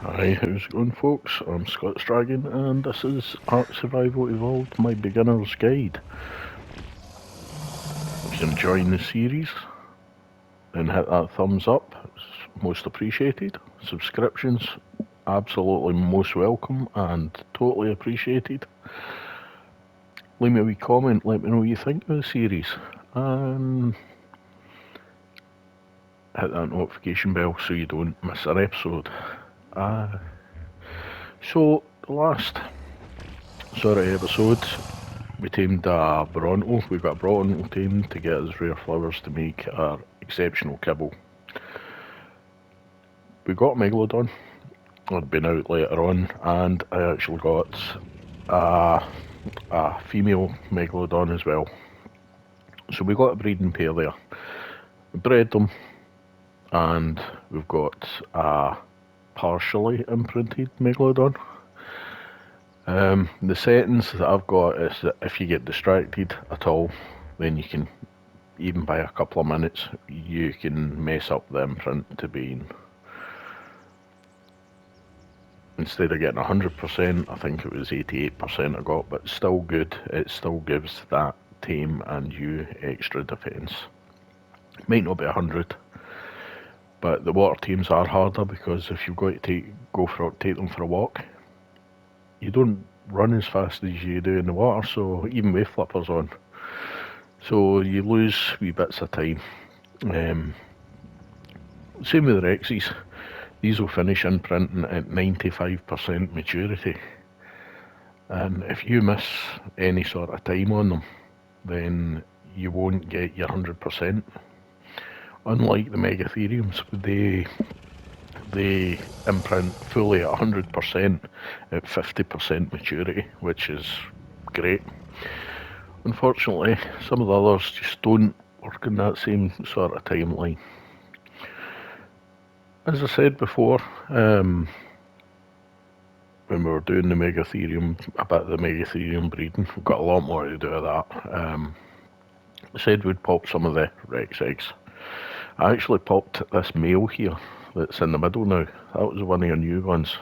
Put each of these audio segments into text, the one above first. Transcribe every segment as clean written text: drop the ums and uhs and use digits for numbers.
Hi, how's it going, folks? I'm Scott's Dragon, and this is Ark Survival Evolved, my beginner's guide. If you're enjoying the series, then hit that thumbs up, it's most appreciated. Subscriptions, absolutely most welcome and totally appreciated. Leave me a wee comment, let me know what you think of the series, and hit that notification bell so you don't miss an episode. So, the last sort of episode, we tamed a Bronto. We got a Bronto tamed to get us rare flowers to make our exceptional kibble. We got Megalodon. I'd been out later on, and I actually got a female Megalodon as well. So we got a breeding pair there. We bred them, and we've got a partially imprinted Megalodon. The settings that I've got is that if you get distracted at all, then you can, even by a couple of minutes, you can mess up the imprint to being, instead of getting 100%, I think it was 88% I got, but still good. It still gives that tame and you extra defense. Might not be 100, but the water tames are harder because if you've got to take them for a walk, you don't run as fast as you do in the water, so even with flippers on. So you lose wee bits of time. Same with the Rexes. These will finish imprinting at 95% maturity. And if you miss any sort of time on them, then you won't get your 100%. Unlike the Megatheriums, they imprint fully at 100% at 50% maturity, which is great. Unfortunately, some of the others just don't work in that same sort of timeline. As I said before, when we were doing the Megatherium, a bit of the Megatherium breeding, we've got a lot more to do with that. I said we'd pop some of the Rex eggs. I actually popped this male here that's in the middle now. That was one of your new ones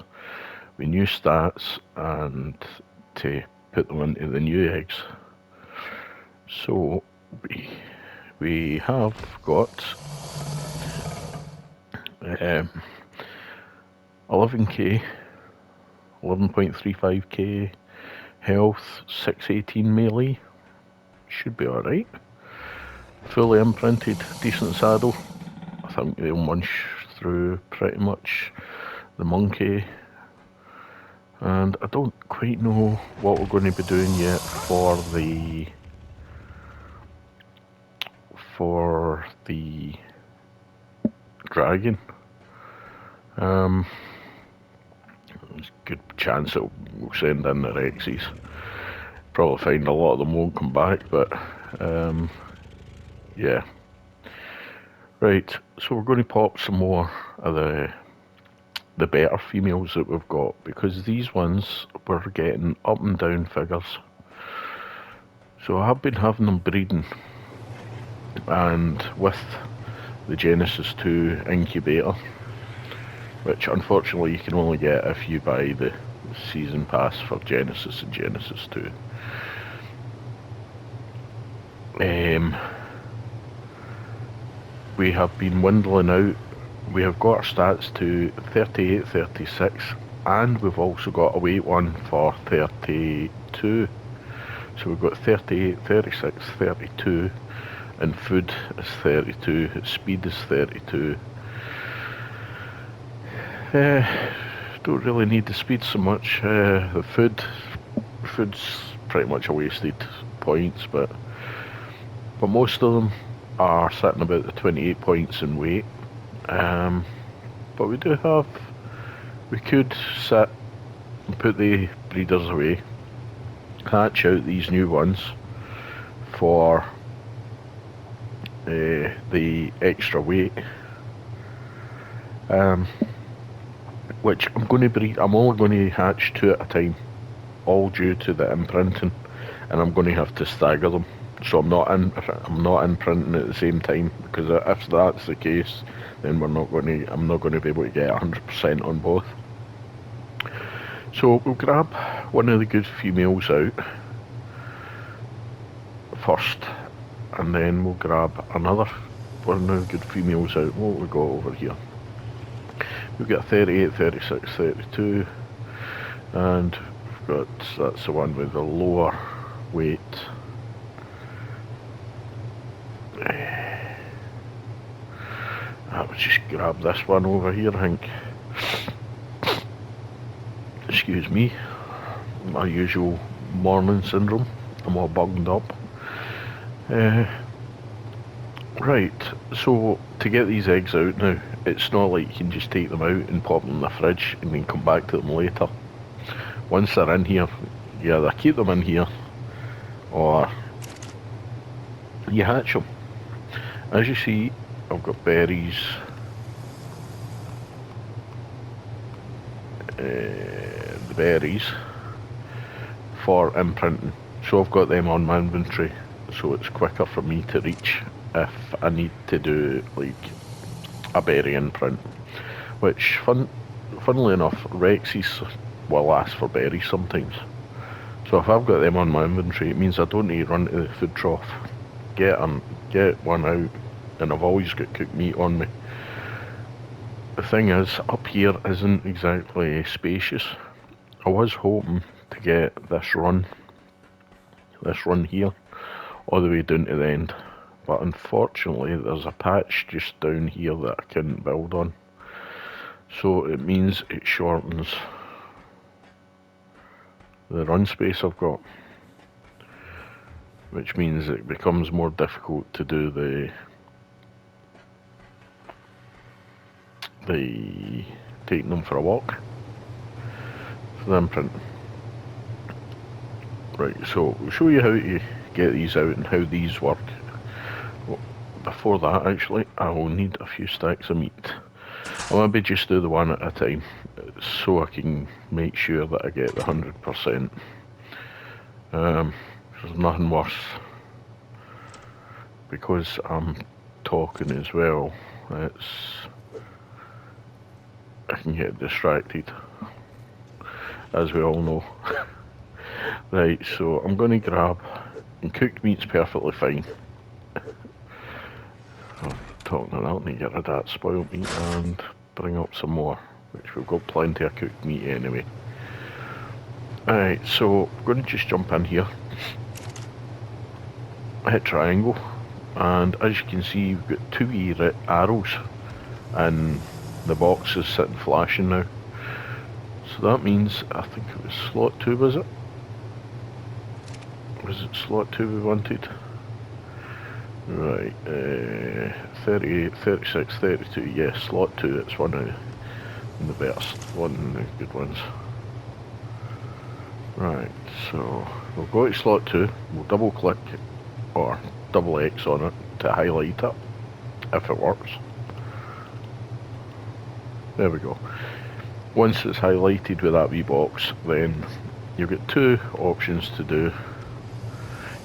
with new stats and to put them into the new eggs. So we have got 11k, 11.35k health, 618 melee. Should be alright. Fully imprinted, decent saddle. I think they'll munch through pretty much the monkey. And I don't quite know what we're going to be doing yet for the dragon. There's a good chance that we'll send in the Rexes. Probably find a lot of them won't come back, but yeah. Right, so we're going to pop some more of the better females that we've got, because these ones we're getting up and down figures. So I have been having them breeding, and with the Genesis 2 incubator, which unfortunately you can only get if you buy the season pass for Genesis and Genesis 2. We have been dwindling out. We have got our stats to 38, 36, and we've also got a weight one for 32. So we've got 38, 36, 32, and food is 32, speed is 32. Don't really need the speed so much. The food's pretty much a wasted points, but most of them are sitting about the 28 points in weight. But we could sit and put the breeders away, hatch out these new ones for the extra weight, which I'm only going to hatch 2 at a time, all due to the imprinting, and I'm going to have to stagger them. So I'm not imprinting at the same time, because if that's the case, then I'm not going to be able to get 100% on both. So we'll grab one of the good females out first, and then we'll grab another one of the good females out. What we got over here? We've got 38, 36, 32, and we've got, that's the one with the lower weight. I would just grab this one over here, I think. Excuse me, my usual morning syndrome. I'm all bunged up. Right, so to get these eggs out now, it's not like you can just take them out and pop them in the fridge and then come back to them later. Once they're in here, you either keep them in here or you hatch them. As you see, I've got berries, the berries for imprinting, so I've got them on my inventory, so it's quicker for me to reach if I need to do like a berry imprint, which funnily enough Rexes will ask for berries sometimes. So if I've got them on my inventory, it means I don't need to run to the food trough, get one out, and I've always got cooked meat on me. The thing is, up here isn't exactly spacious. I was hoping to get this run here all the way down to the end, but unfortunately there's a patch just down here that I couldn't build on, so it means it shortens the run space I've got, which means it becomes more difficult to do the taking them for a walk for the imprint. Right, so we'll show you how to get these out and how these work. Well, before that, actually, I will need a few stacks of meat. I'll maybe just do the one at a time, so I can make sure that I get the 100%. There's nothing worse, because I'm talking as well, I can get distracted, as we all know. Right, so I'm going to grab, and cooked meat's perfectly fine. I'm talking about to get rid of that spoiled meat and bring up some more, which we've got plenty of cooked meat anyway. Alright, so I'm going to just jump in here, hit triangle, and as you can see we've got two wee arrows, and the box is sitting flashing now. So that means, I think it was slot 2, was it? Was it slot 2 we wanted? Right, 38, 36, 32, yes, slot 2, it's one of the best, one of the good ones. Right, so we'll go to slot 2, we'll double click or double X on it to highlight it, if it works. There we go. Once it's highlighted with that wee box, then you've got two options to do.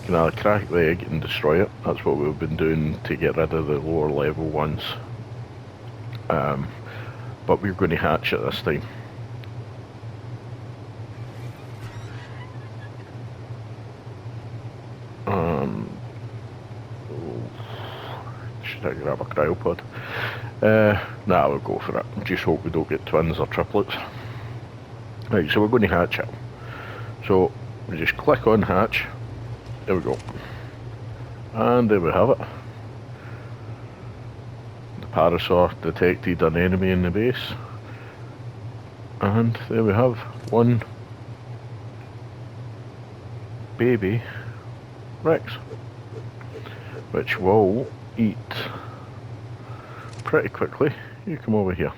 You can either crack the egg and destroy it, that's what we've been doing to get rid of the lower level ones. But we're going to hatch it this time. Should I grab a cryopod? Nah, we'll go for it. Just hope we don't get twins or triplets. Right, so we're going to hatch it. So we just click on hatch. There we go. And there we have it. The parasaur detected an enemy in the base. And there we have one baby Rex, which will eat pretty quickly. You come over here.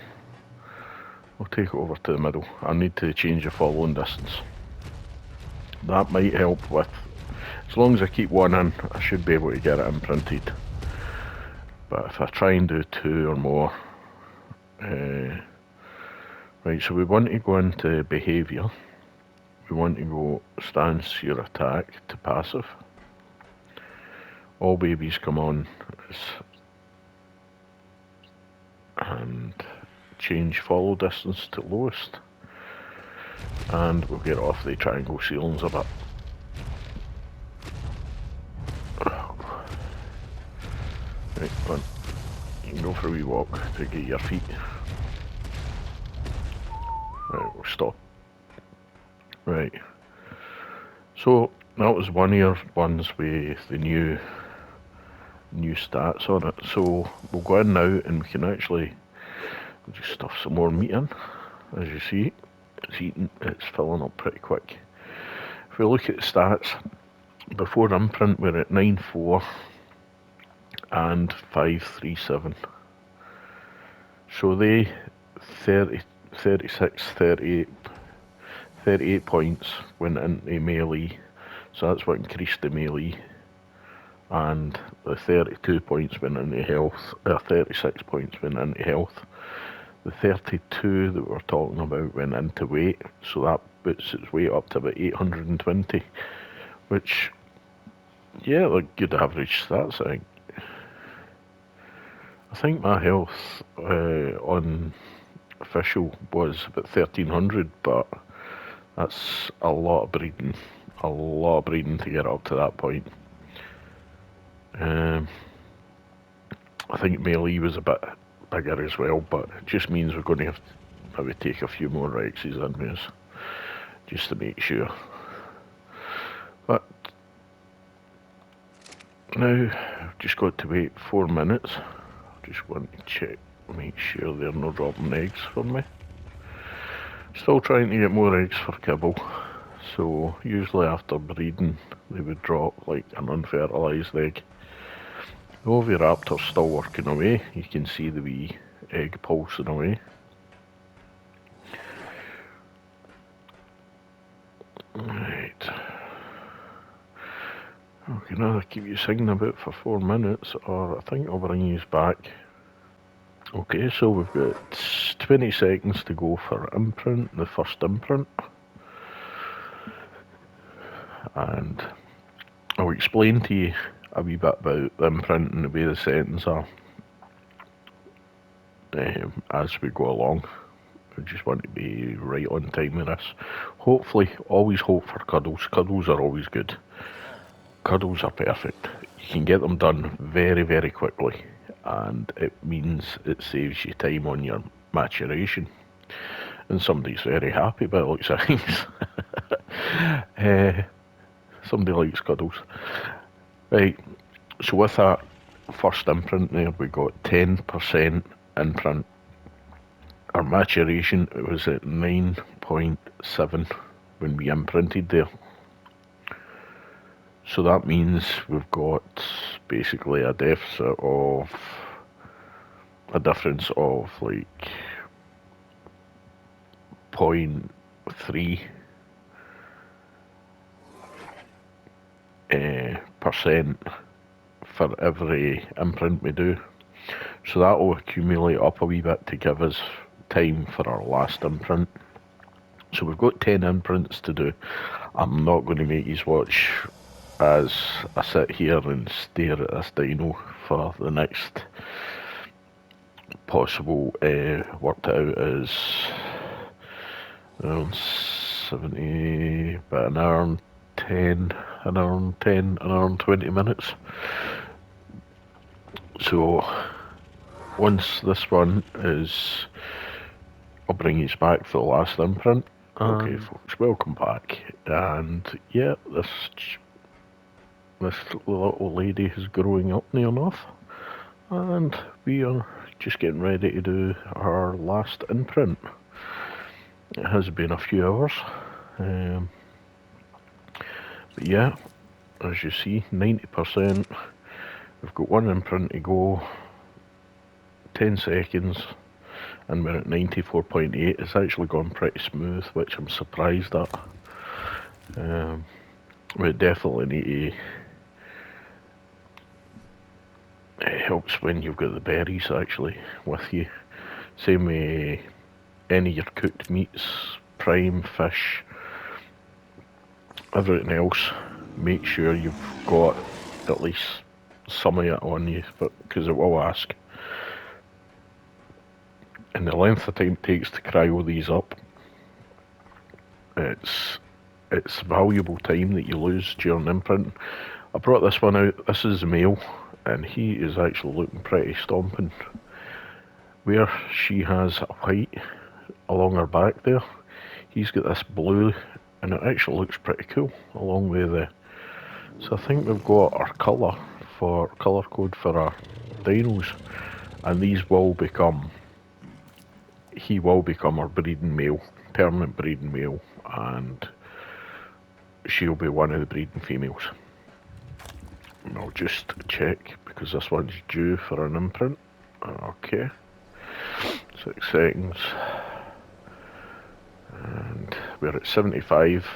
We'll take it over to the middle. I need to change the following distance. That might help with, as long as I keep one in, I should be able to get it imprinted. But if I try and do two or more, right, so we want to go into behaviour. We want to go stance your attack to passive. All babies come on, and change follow distance to lowest. and we'll get off the triangle ceilings a bit. Right, go on. You can go for a wee walk to get your feet. Right, we'll stop. Right. So that was one of your ones with the new stats on it. So we'll go in now and we can actually just stuff some more meat in. As you see, it's filling up pretty quick. If we look at the stats, before imprint we're at 9.4 and 5.37. So they 30, 36, 38 points went into melee. So that's what increased the melee. And the 32 points went into health, 36 points went into health. The 32 that we're talking about went into weight, so that puts its weight up to about 820, which, yeah, like good average stats, I think. I think my health on official was about 1300, but that's a lot of breeding to get up to that point. I think melee was a bit bigger as well, but it just means we're going to have to maybe take a few more Rexes in with us, just to make sure. But now I've just got to wait 4 minutes. Just want to check, make sure they're not dropping eggs for me. Still trying to get more eggs for kibble. So usually after breeding they would drop like an unfertilised egg. The oviraptor's still working away. You can see the wee egg pulsing away. Right. I can either keep you singing about for 4 minutes, or I think I'll bring you back. Okay, so we've got 20 seconds to go for imprint, the first imprint. And I'll explain to you a wee bit about the imprint and the way the settings are as we go along. I just want to be right on time with this. Hopefully, always hope for cuddles. Cuddles are always good. Cuddles are perfect. You can get them done very, very quickly, and it means it saves you time on your maturation. And somebody's very happy by the looks of things. Somebody likes cuddles. Right, so with that first imprint there, we got 10% imprint. Our maturation was at 9.7 when we imprinted there. So that means we've got basically a difference of like 0.3 percent for every imprint we do. So that will accumulate up a wee bit to give us time for our last imprint. So we've got 10 imprints to do. I'm not going to make you watch as I sit here and stare at this dino for the next possible worked out as around 70, about an hour and 10, an hour and 20 minutes. So once this one is, I'll bring you back for the last imprint. Okay folks, welcome back. And yeah, this little lady is growing up near enough, and we are just getting ready to do our last imprint. It has been a few hours, but yeah, as you see, 90%. We've got one imprint to go, 10 seconds, and we're at 94.8. It's actually gone pretty smooth, which I'm surprised at. We definitely need to. It helps when you've got the berries actually with you. Same with any of your cooked meats, prime, fish, everything else. Make sure you've got at least some of it on you, because it will ask. And the length of time it takes to cryo these up It's valuable time that you lose during imprinting. I brought this one out. This is the male, and he is actually looking pretty stomping. Where she has a white along her back there, he's got this blue, and it actually looks pretty cool along with the. So I think we've got our colour code for our dinos, and these will become. He will become our breeding male, permanent breeding male, and she'll be one of the breeding females. And I'll just check because this one's due for an imprint. Okay, 6 seconds, and we're at 75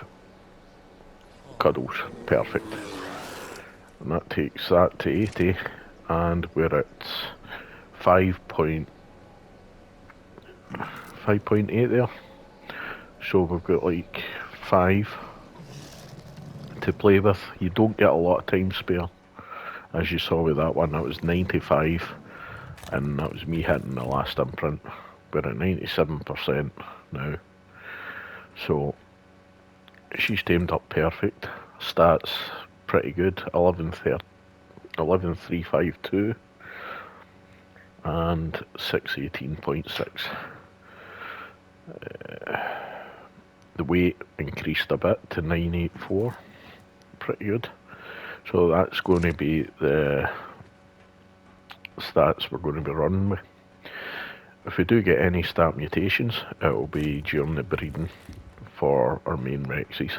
cuddles, perfect. And that takes that to 80, and we're at 5.8 there. So we've got like 5 to play with. You don't get a lot of time spare, as you saw with that one. That was 95, and that was me hitting the last imprint. We're at 97% now. So she's tamed up perfect. Stats pretty good. 11,352 and 618.6. The weight increased a bit to 984. Pretty good. So that's going to be the stats we're going to be running with. If we do get any stat mutations, it will be during the breeding for our main Rexes,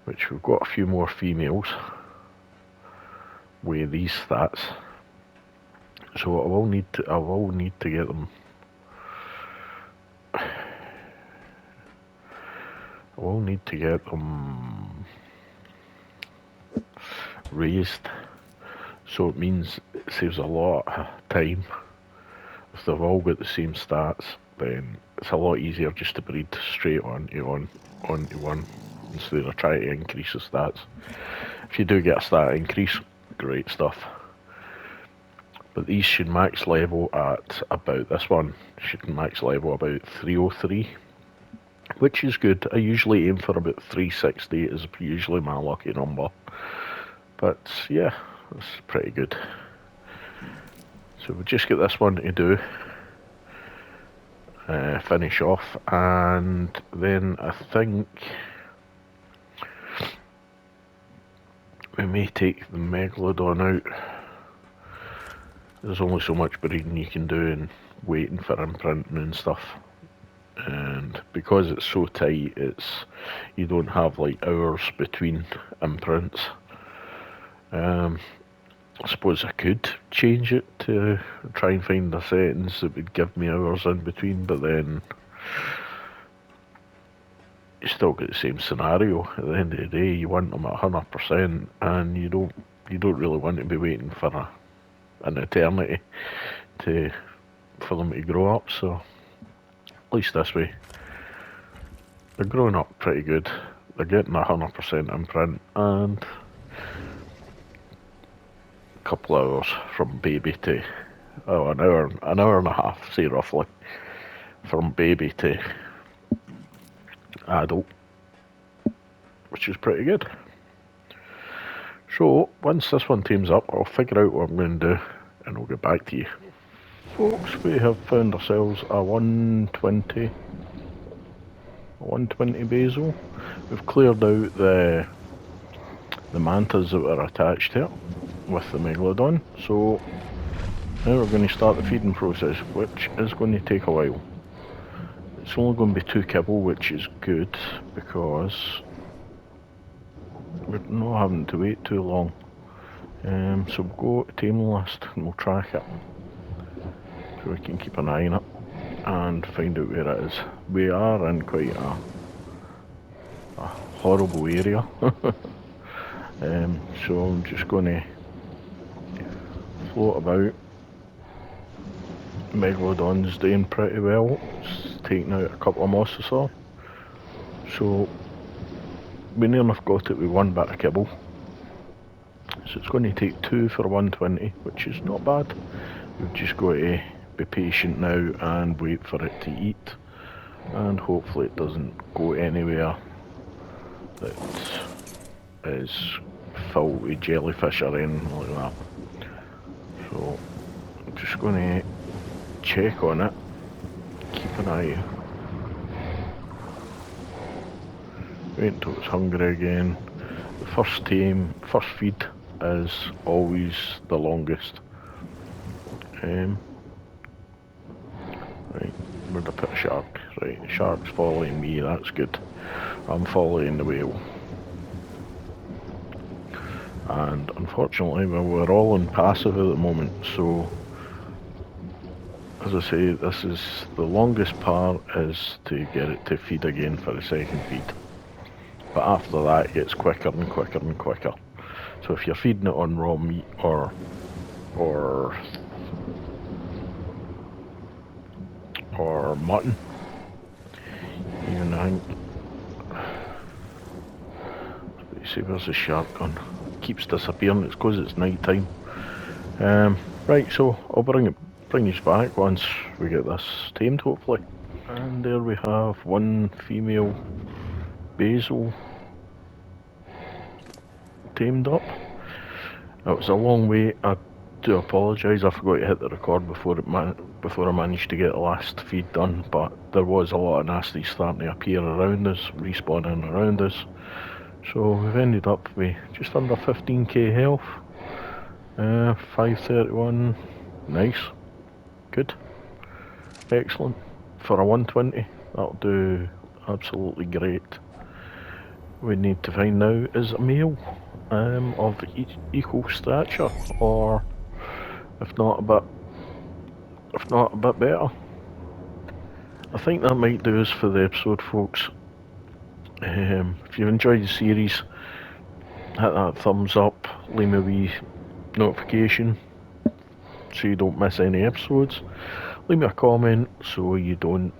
which we've got a few more females with these stats. So I will need to get them. I will need to get them raised. So it means it saves a lot of time. If they've all got the same stats, then it's a lot easier just to breed straight onto one instead of trying to increase the stats. If you do get a stat increase, great stuff. But these should max level at about, this one should max level about 303, which is good. I usually aim for about 360 is usually my lucky number. But yeah, that's pretty good. So we'll just get this one to do, finish off, and then I think we may take the Megalodon out. There's only so much breeding you can do and waiting for imprinting and stuff. And because it's so tight, you don't have like hours between imprints. I suppose I could change it to try and find the settings that would give me hours in between, but then you still get the same scenario. At the end of the day, you want them at 100%, and you don't really want to be waiting for an eternity for them to grow up. So at least this way, they're growing up pretty good. They're getting 100% imprint, and a couple of hours from baby to an hour and a half, say roughly, from baby to adult, which is pretty good. So once this one teams up, I'll figure out what I'm going to do, and I'll get back to you. Folks, we have found ourselves a 120 basil. We've cleared out the mantas that were attached to it with the Megalodon. So now we're going to start the feeding process, which is going to take a while. It's only going to be 2 kibble, which is good because we're not having to wait too long. So we'll go to tame list and we'll track it, so we can keep an eye on it and find out where it is. We are in quite a horrible area. So I'm just going to float about. Megalodon's doing pretty well. It's taken out a couple of mosasaur. So we near enough got it with 1 bit of kibble. So it's going to take 2 for 120, which is not bad. We've just got to be patient now and wait for it to eat and hopefully it doesn't go anywhere that is filled with jellyfish or anything like that. So I'm just going to check on it, keep an eye, wait until it's hungry again. The first feed is always the longest. Right, where'd I put a shark? Right, the shark's following me, that's good. I'm following the whale. And unfortunately, well, we're all in passive at the moment, so as I say, this is the longest part is to get it to feed again for the second feed. But after that, it gets quicker and quicker and quicker. So if you're feeding it on raw meat or mutton, even I think. You see, where's the shark gone? Keeps disappearing. It's because it's night time. Right, so I'll bring you back once we get this tamed, hopefully. And there we have one female basil tamed up. It was a long wait. I do apologise. I forgot to hit the record before I managed to get the last feed done. But there was a lot of nasties starting to appear around us, respawning around us. So we've ended up with just under 15k health. 531. Nice. Good. Excellent. For a 120, that'll do absolutely great. We need to find now is a male of equal stature, or if not a bit better. I think that might do us for the episode, folks. If you enjoyed the series, hit that thumbs up, leave me a wee notification so you don't miss any episodes. Leave me a comment so you don't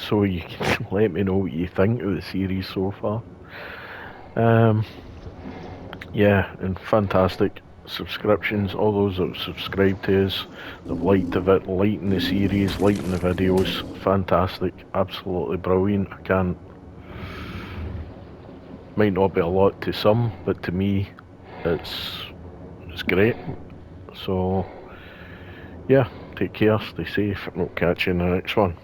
so you can let me know what you think of the series so far. Yeah, and fantastic subscriptions. All those that have subscribed to us, they've liked liking the series, liking the videos. Fantastic, absolutely brilliant. Might not be a lot to some, but to me, it's great. So, yeah, take care, stay safe, and we'll catch you in the next one.